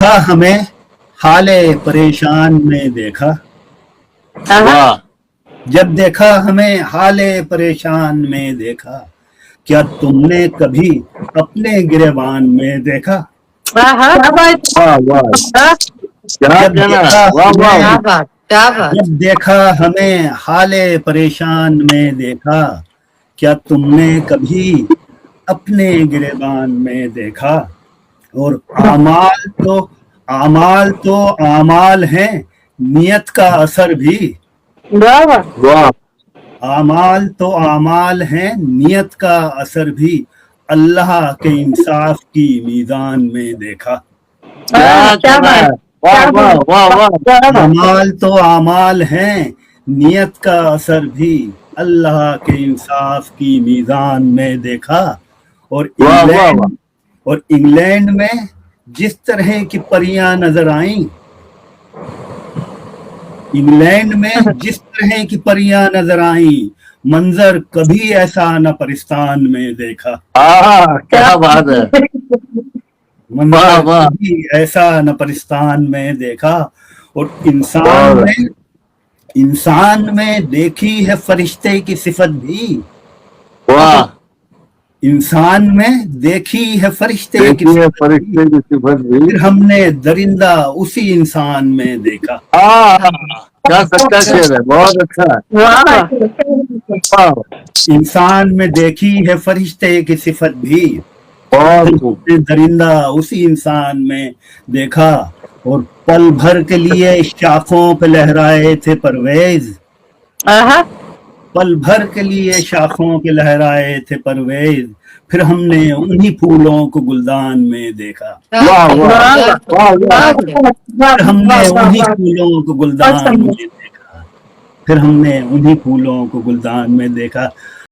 देखा हमें हाले परेशान में देखा, वाह जब देखा हमें हाले परेशान में देखा, क्या तुमने कभी अपने गिरेबान में देखा। क्या बात, वाह वाह हाँ, क्या जब कहना देखा है, वाह वाह क्या हमें बात, क्या बात। जब देखा हमें हाले परेशान में देखा, क्या तुमने कभी अपने गिरेबान में देखा। और आमाल तो आमाल हैं, नियत का असर भी। वाह वाह, वाह आमाल तो आमाल हैं, नियत का असर भी, अल्लाह के इंसाफ की मीज़ान में देखा। क्या क्या कहना है, बात, वाह क्या वाह बात, वाह वाह क्या बात। आमाल तो आमाल हैं, नियत का असर भी, अल्लाह के इंसाफ की मीज़ान में देखा। और वाह वाह वाह इंग्लैंड में जिस तरह की परियां नजर आईं, इंग्लैंड में जिस तरह की परियां नजर आईं, मंजर कभी ऐसा न परिस्तान में देखा। क्या बात है, वाह मंजर वाह कभी ऐसा न परिस्तान में देखा। और बहुत इंसान में देखी है फरिश्ते की सिफत भी। वाह इंसान में देखी है फरिश्ते की देखिए सिफत भी, फरिश्ते की सिफत भी। फिर हमने दरिंदा उसी इंसान में देखा। क्या सच्चा शेर है, बहुत अच्छा है, वाह वाह, वाह इंसान में देखी है फरिश्ते की सिफत भी, बहुत खूब, हमने दरिंदा उसी इंसान में देखा। और पल भर के लिए शाखों पे लहराए थे परवेज, आहा, पल भर के लिए शाखों पे लहराए थे परवेज, फिर हमने उन्हीं फूलों को गुलदान में देखा। वाह वाह वाह वाह, वाह वाह वाह फिर हमने वाह, उन्हीं वाह। फूलों को गुलदान में देखा, फिर हमने उन्हीं फूलों को गुलदान में देखा।